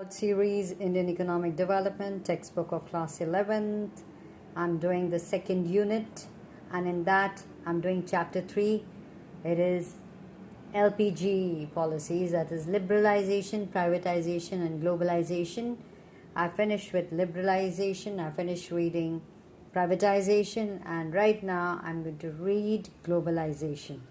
Series Indian Economic Development, textbook of class 11th. I'm doing the second unit, and in that I'm doing chapter 3. It is LPG policies, that is liberalization, privatization and globalization. I finished with liberalization, I finished reading privatization, and right now I'm going to read globalization.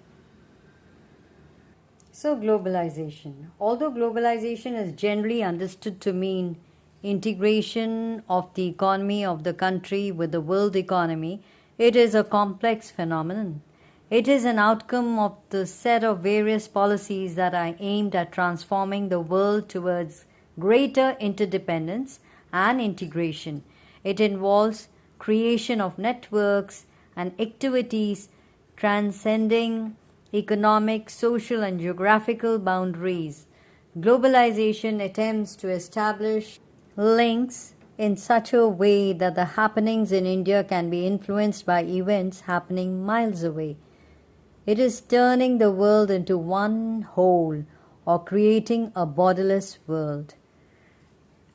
So, globalization. Although globalization is generally understood to mean integration of the economy of the country with the world economy, it is a complex phenomenon. It is an outcome of the set of various policies that are aimed at transforming the world towards greater interdependence and integration. It involves creation of networks and activities transcending economic, social, and geographical boundaries. Globalization attempts to establish links in such a way that the happenings in India can be influenced by events happening miles away. It is turning the world into one whole or creating a borderless world.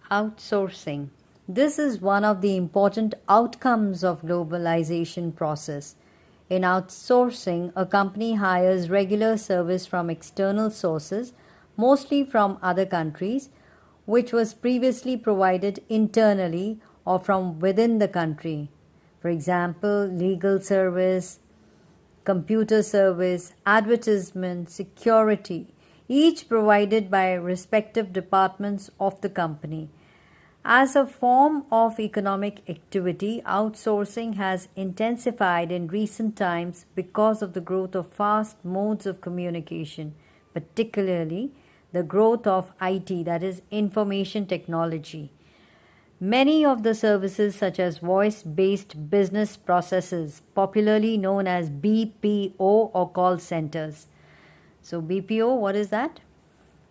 Outsourcing. This is one of the important outcomes of globalization process. In outsourcing, a company hires regular service from external sources, mostly from other countries, which was previously provided internally or from within the country. For example, legal service, computer service, advertisement, security, each provided by respective departments of the company. As a form of economic activity, outsourcing has intensified in recent times because of the growth of fast modes of communication, particularly the growth of IT, that is, information technology. Many of the services, such as voice-based business processes, popularly known as BPO or call centers. So BPO, what is that?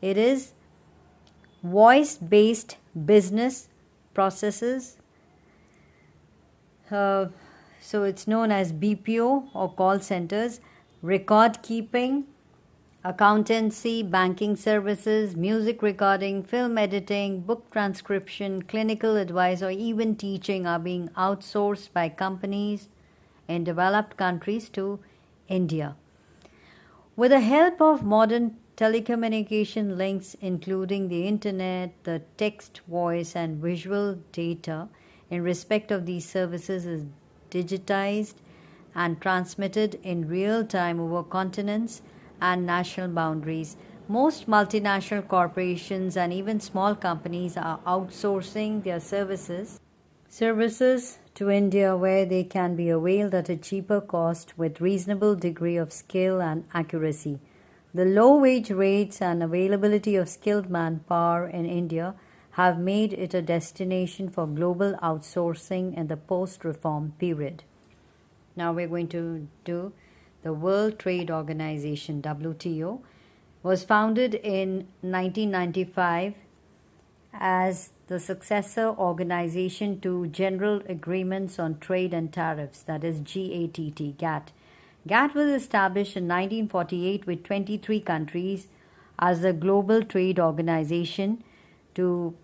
It is voice-based business processes. So it's known as BPO or call centers, record keeping, accountancy, banking services, music recording, film editing, book transcription, clinical advice, or even teaching are being outsourced by companies in developed countries to India. With the help of modern telecommunication links, including the internet, the text, voice, and visual data in respect of these services is digitized and transmitted in real time over continents and national boundaries. Most multinational corporations and even small companies are outsourcing their services to India, where they can be availed at a cheaper cost with reasonable degree of skill and accuracy. The low wage rates and availability of skilled manpower in India have made it a destination for global outsourcing in the post-reform period. Now we're going to do the World Trade Organization, WTO, was founded in 1995 as the successor organization to General Agreements on Trade and Tariffs, that is GATT, GATT. GATT was established in 1948 with 23 countries as the Global Trade Organization to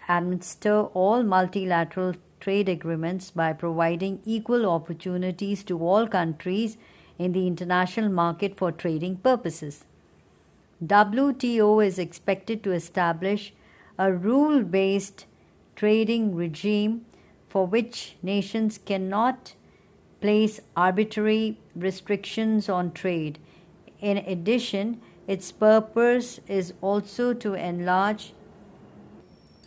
administer all multilateral trade agreements by providing equal opportunities to all countries in the international market for trading purposes. WTO is expected to establish a rule-based trading regime for which nations cannot place arbitrary restrictions on trade. In addition, its purpose is also to enlarge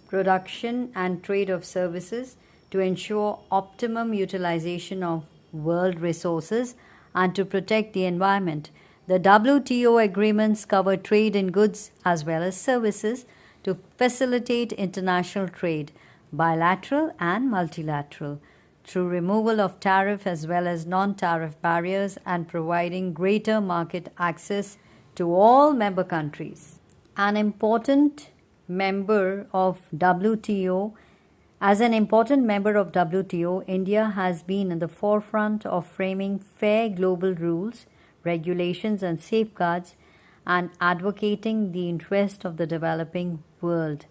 production and trade of services to ensure optimum utilization of world resources and to protect the environment. The WTO agreements cover trade in goods as well as services to facilitate international trade, bilateral and multilateral, through removal of tariff as well as non-tariff barriers and providing greater market access to all member countries. An important member of WTO As an important member of WTO, India has been in the forefront of framing fair global rules, regulations, and safeguards and advocating the interest of the developing world.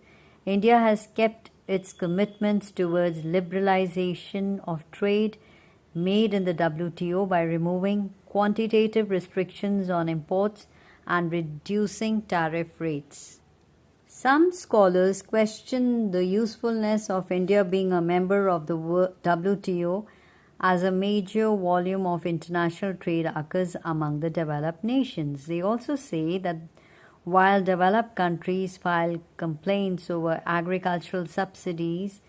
India has kept its commitments towards liberalization of trade made in the WTO by removing quantitative restrictions on imports and reducing tariff rates. Some scholars question the usefulness of India being a member of the WTO, as a major volume of international trade occurs among the developed nations. They also say that while developed countries file complaints over agricultural subsidies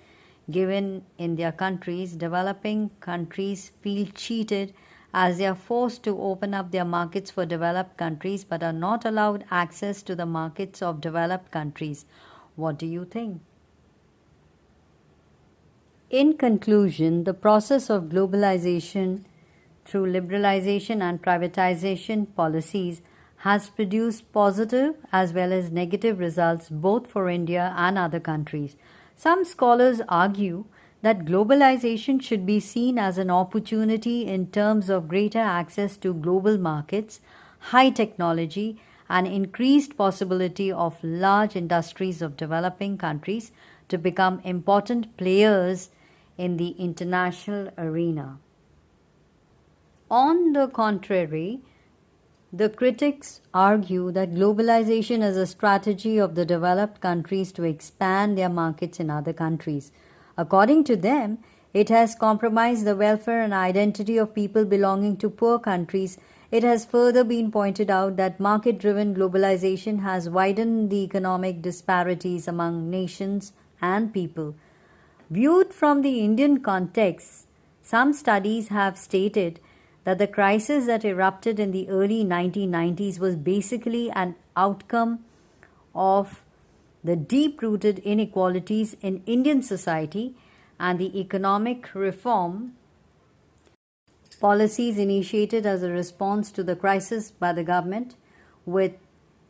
given in their countries, developing countries feel cheated as they are forced to open up their markets for developed countries but are not allowed access to the markets of developed countries. What do you think? In conclusion, the process of globalization through liberalization and privatization policies has produced positive as well as negative results both for India and other countries. Some scholars argue that globalization should be seen as an opportunity in terms of greater access to global markets, high technology, and increased possibility of large industries of developing countries to become important players in the international arena. On the contrary, the critics argue that globalization is a strategy of the developed countries to expand their markets in other countries. According to them, it has compromised the welfare and identity of people belonging to poor countries. It has further been pointed out that market driven globalization has widened the economic disparities among nations and people. Viewed from the Indian context, some studies have stated that the crisis that erupted in the early 1990s was basically an outcome of the deep-rooted inequalities in Indian society and the economic reform policies initiated as a response to the crisis by the government, with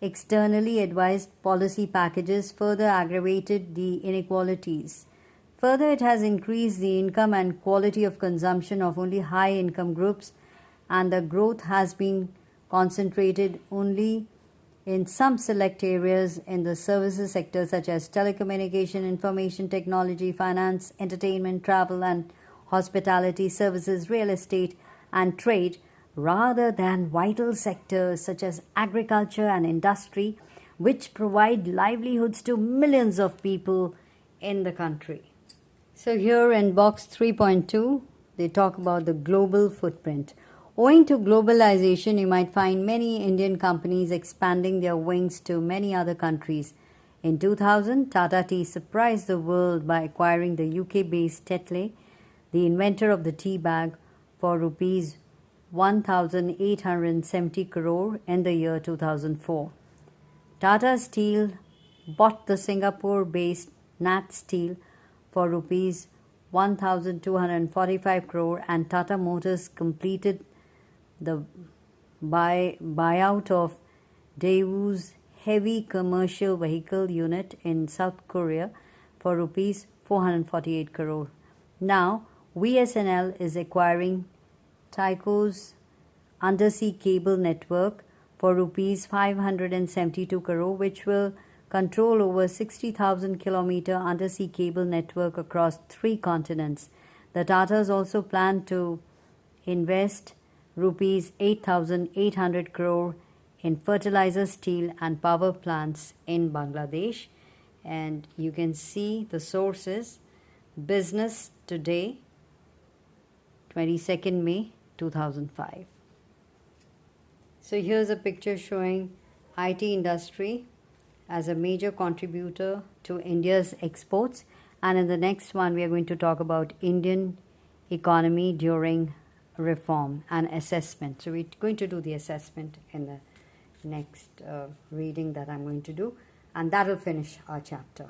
externally advised policy packages further aggravated the inequalities. Further, it has increased the income and quality of consumption of only high income groups, and the growth has been concentrated only in some select areas in the services sector such as telecommunication, information technology, finance, entertainment, travel and hospitality services, real estate and trade, rather than vital sectors such as agriculture and industry, which provide livelihoods to millions of people in the country. So here in box 3.2, they talk about the global footprint. Owing to globalization, you might find many Indian companies expanding their wings to many other countries. In 2000, Tata Tea surprised the world by acquiring the UK-based Tetley, the inventor of the tea bag, for rupees 1,870 crore in the year 2004. Tata Steel bought the Singapore-based Nat Steel for rupees 1,245 crore, and Tata Motors completed the buyout of Daewoo's heavy commercial vehicle unit in South Korea for rupees 448 crore. Now, VSNL is acquiring Tyco's undersea cable network for rupees 572 crore, which will control over 60,000 kilometer undersea cable network across 3 continents. The Tatas also plan to invest rupees 8,800 crore in fertilizer, steel and power plants in Bangladesh. And you can see the sources: Business Today, 22nd May 2005. So here's a picture showing IT industry as a major contributor to India's exports, and in the next one we are going to talk about Indian economy during reform and assessment. So we're going to do the assessment in the next reading that I'm going to do, and that will finish our chapter.